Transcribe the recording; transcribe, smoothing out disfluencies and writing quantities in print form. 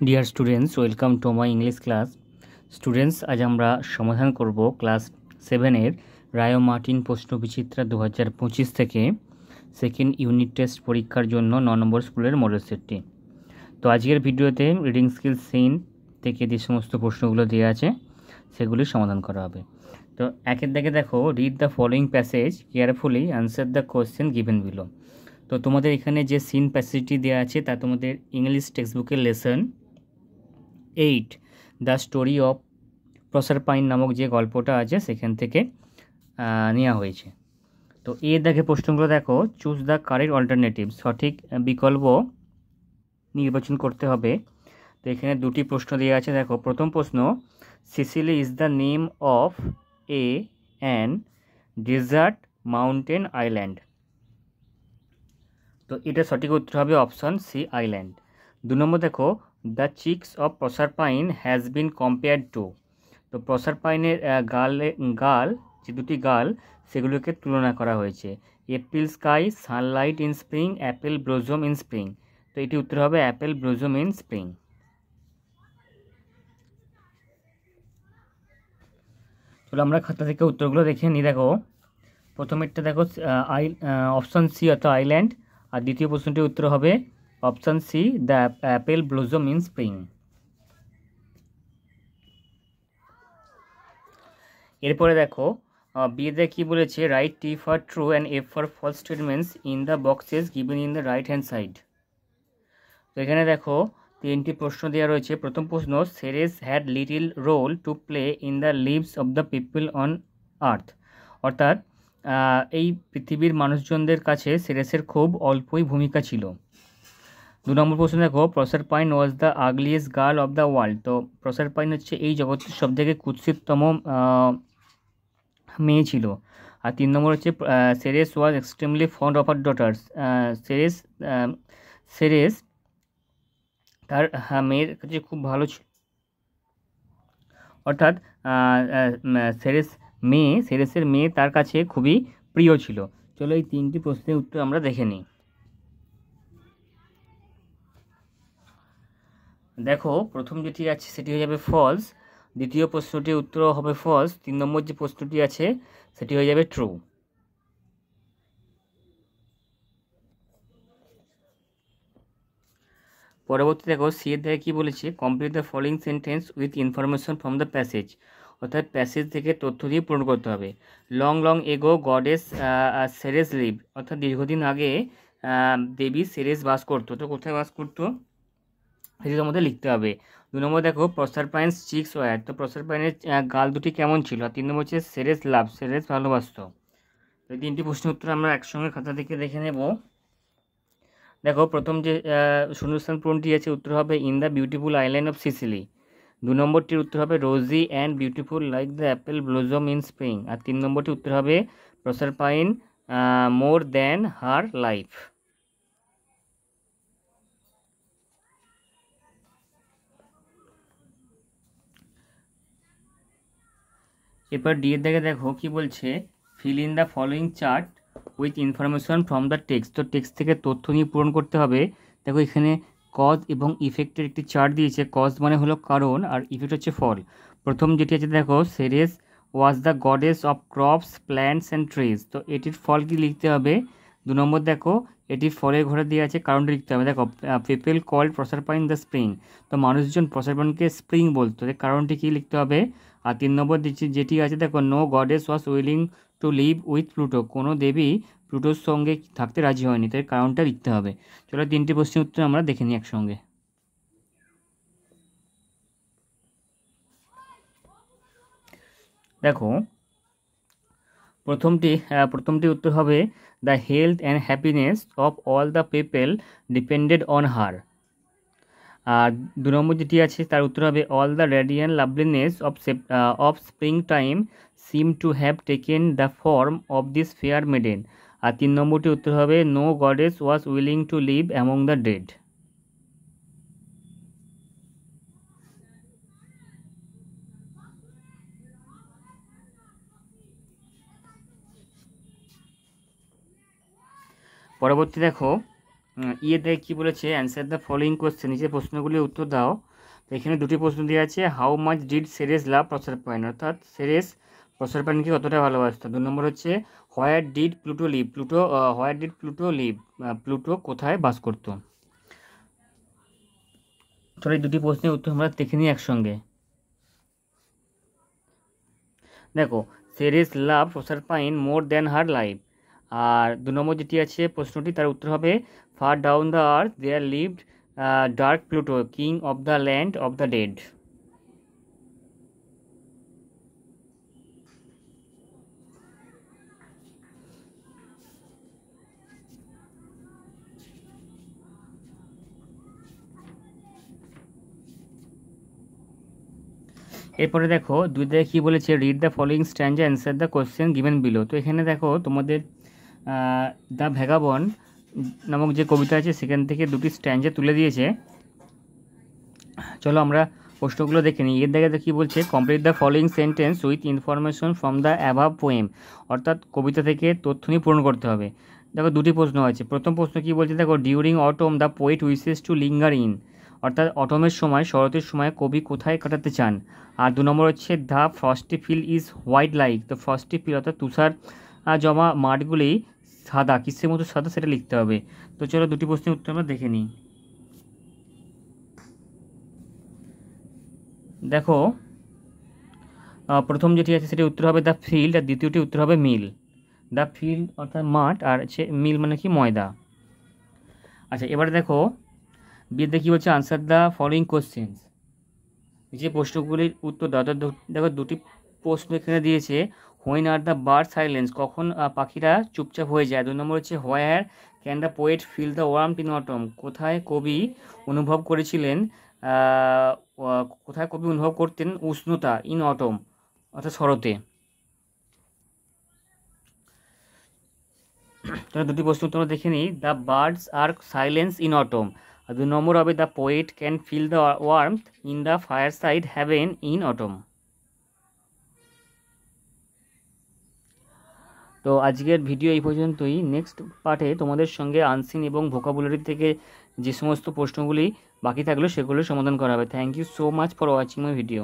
Dear students, welcome to my English class. Students, আজ আমরা সমাধান করব ক্লাস 7-এর রায় মার্টিন প্রশ্নবিচিত্রা 2025 থেকে সেকেন্ড ইউনিট টেস্ট পরীক্ষার জন্য 9 নম্বর স্কুলের মডেল সেটটি। তো আজকের ভিডিওতে রিডিং স্কিল সিন থেকে যে সমস্ত প্রশ্নগুলো দেওয়া আছে সেগুলির সমাধান করা হবে। তো একের দিকে দেখো, read the following passage carefully, answer the question given below. তো তোমাদের এখানে যে সিন প্যাসেজটি দেওয়া আছে তা তোমাদের ইংলিশ টেক্সট বুকের লেসন 8 দ্য স্টোরি অফ প্রসারপাইন নামক যে গল্পটা আছে সেখান থেকে নেওয়া হয়েছে। তো দেখে প্রশ্নগুলো দেখো, চুজ দ্য কারেক্ট অল্টারনেটিভ, সঠিক বিকল্প নির্বাচন করতে হবে। তো এখানে দুটি প্রশ্ন দেওয়া আছে। দেখো, প্রথম প্রশ্ন, Sicily is the name of an desert mountain island. তো এটা সঠিক উত্তর হবে অপশন সি, আইল্যান্ড। 2 নম্বর দেখো, the chicks of প্রসারপাইন has been compared two. তো প্রসারপাইনের গাল যে দুটি গাল সেগুলোকে তুলনা করা হয়েছে। April sky, Sunlight in spring, Apple blossom in spring. তো এটি উত্তর হবে অ্যাপেল ব্লজম ইন স্প্রিং। চলো আমরা খাতা থেকে উত্তরগুলো দেখে নিই। দেখো, প্রথমেরটা দেখো অপশন সি অর্থাৎ আইল্যান্ড, আর দ্বিতীয় প্রশ্নটির উত্তর হবে option C, the apple blossom in spring. এরপরে দেখো, বিয়েতে কী বলেছে, right T for true and F for false statements in the boxes given in the right hand side. তো এখানে দেখো 3টি প্রশ্ন দেওয়া রয়েছে। প্রথম প্রশ্ন, Ceres had little role to play in the lives of the people on earth. অর্থাৎ এই পৃথিবীর মানুষজনদের কাছে সেরেসের খুব অল্পই ভূমিকা ছিল। 2 নম্বর প্রশ্ন দেখো, প্রসারপাইন was the ugliest girl of the world. তো প্রসারপাইন হচ্ছে এই জগতের সবথেকে কুৎসিততম মেয়ে ছিল। আর 3 নম্বর হচ্ছে, Ceres was extremely fond of her daughters. Ceres তার মেয়ের কাছে খুব ভালো ছিল। অর্থাৎ সেরেসের মেয়ে তার কাছে খুবই প্রিয় ছিল। চলো এই 3টি প্রশ্নের উত্তর আমরা দেখে নিই। দেখো, প্রথম যেটি আছে সেটি হয়ে যাবে ফলস, দ্বিতীয় প্রশ্নটির উত্তর হবে ফলস, 3 নম্বর যে প্রশ্নটি আছে সেটি হয়ে যাবে ট্রু। পরবর্তী দেখো, সি এর দেখে কী বলেছে, complete the following sentence with information from the passage. অর্থাৎ প্যাসেজ থেকে তথ্য দিয়ে পূরণ করতে হবে। Long long ago goddess Ceres live. অর্থাৎ দীর্ঘদিন আগে দেবী সেরেস বাস করতো। তো কোথায় বাস করতো সেটির মধ্যে লিখতে হবে। 2 নম্বর দেখো, প্রসারপাইন্স চিক্স ওয়ার। তো প্রসারপাইনের গাল দুটি কেমন ছিল। আর 3 নম্বর হচ্ছে সেরেস লাভ, সেরেস ভালোবাসতো। তো এই 3টি প্রশ্নের উত্তর আমরা একসঙ্গে খাতা থেকে দেখে নেব। দেখো, প্রথম যে শূন্যস্থান পূরণটি আছে উত্তর হবে in the beautiful island of Sicily. 2 নম্বরটির উত্তর হবে rosy and beautiful like the apple blossom in spring. আর 3 নম্বরটি উত্তর হবে Proserpine more than her life. এরপর ডি এর দিকে দেখো কি বলছে, fill in the following chart with information from the text. তো টেক্সট থেকে তথ্য নিয়ে পূরণ করতে হবে। দেখো, এখানে কজ এবং ইফেক্টের একটি চার্ট দিয়েছে। কজ মানে হলো কারণ, আর ইফেক্ট হচ্ছে ফল। প্রথম যেটি আছে দেখো, Ceres was the goddess of crops, plants and trees. তো এটির ফল কি লিখতে হবে। 2 নম্বর দেখো, এটির ফলের ঘরে দিয়ে আছে, কারণটি লিখতে হবে। দেখো, people called Proserpine the spring. তো মানুষজন প্রসারপাইনকে স্প্রিং বলতো, কারণটি কি লিখতে হবে। আর 3 নম্বর যেটি আছে দেখো, no goddess was willing to live with Pluto. কোনো দেবী প্লুটোর সঙ্গে থাকতে রাজি হয়নি, তাই কারণটা লিখতে হবে। চলো 3টি প্রশ্নের উত্তর আমরা দেখে নিই একসঙ্গে। দেখো, প্রথমটি উত্তর হবে the health and happiness of all the people depended on her. আর 2 নম্বর যেটি আছে তার উত্তর হবে all the radiant loveliness of spring time seem to have taken the form of this fair maiden. আর 3 নম্বরটি উত্তর হবে no goddess was willing to live among the dead. পরবর্তী দেখো, ইয়ে দেখে কী বলেছে, অ্যান্সার দ্য ফলোয়িং কোয়েশ্চেন। নিচে প্রশ্নগুলির উত্তর দাও। তো এখানে দুটি প্রশ্ন দেওয়া আছে, how much did Ceres love Proserpine, অর্থাৎ সেরেস প্রসারপাইনকে কতটা ভালোবাসতো। 2 নম্বর হচ্ছে where did Pluto live, where did Pluto live, Pluto কোথায় বাস করতো। চলো এই দুটি প্রশ্নের উত্তর আমরা দেখে নিই একসঙ্গে। দেখো, Ceres love Proserpine more than her life. আর 2 নম্বর যেটি আছে প্রশ্নটি, তার উত্তর হবে far down the earth there lived dark Pluto king of the land of the dead. এরপরে দেখো 2 দাগে কী বলেছে, read the following stanza answer the question given below. তো এখানে দেখো তোমাদের দ্য ভ্যাগাবন্ড নামক যে কবিতা আছে সেখান থেকে দুটি স্ট্যান্ডা তুলে দিয়েছে। চলো আমরা প্রশ্নগুলো দেখে নিই। এর দাগে কী বলছে, complete the following sentence with information from the above poem, অর্থাৎ কবিতা থেকে তথ্য নিয়ে পূরণ করতে হবে। দেখো দুটি প্রশ্ন আছে। প্রথম প্রশ্ন কী বলছে, দেখো during autumn the poet wishes to linger in, অর্থাৎ অটমের সময়, শরতের সময় কবি কোথায় কাটাতে চান। আর 2 নম্বর হচ্ছে the frosty field is white like, তো ফ্রস্টি ফিল্ড অর্থাৎ তুষার জমা মাঠগুলি সাদা, কিসের মতো সাদা সেটা লিখতে হবে। তো চলো দুটি প্রশ্নের উত্তর আমরা দেখে নিই। দেখো প্রথম যেটি আছে সেটি উত্তর হবে দ্য ফিল্ড, আর দ্বিতীয়টি উত্তর হবে মিল। দ্য ফিল্ড অর্থাৎ মাঠ, আর হচ্ছে মিল মানে কি ময়দা। আচ্ছা এবারে দেখো বিয়েতে কী বলছে, আনসার দ্য ফলোয়িং কোশ্চেন্স, যে প্রশ্নগুলির উত্তর দাও। দেখো দুটি প্রশ্ন এখানে দিয়েছে, when are the bird silence, কখন পাখিরা চুপচাপ হয়ে যায়। 2 নম্বর হচ্ছে where can the poet feel the warmth in autumn, কোথায় কবি অনুভব করেছিলেন, কোথায় কবি অনুভব করতেন উষ্ণতা ইন অটম, অর্থাৎ শরতে। তাহলে দুটি প্রশ্ন তোমরা দেখে নিই, the birds are silence in autumn, আর 2 নম্বর হবে the poet can feel the warmth in the fire side heaven in autumn. তো আজকের ভিডিও এই পর্যন্তই। নেক্সট পার্টে তোমাদের সঙ্গে আনসিন এবং ভোকাবুলারি থেকে যে সমস্ত প্রশ্নগুলি বাকি থাকলো সেগুলো সমাধান করা হবে। Thank you so much for watching my video.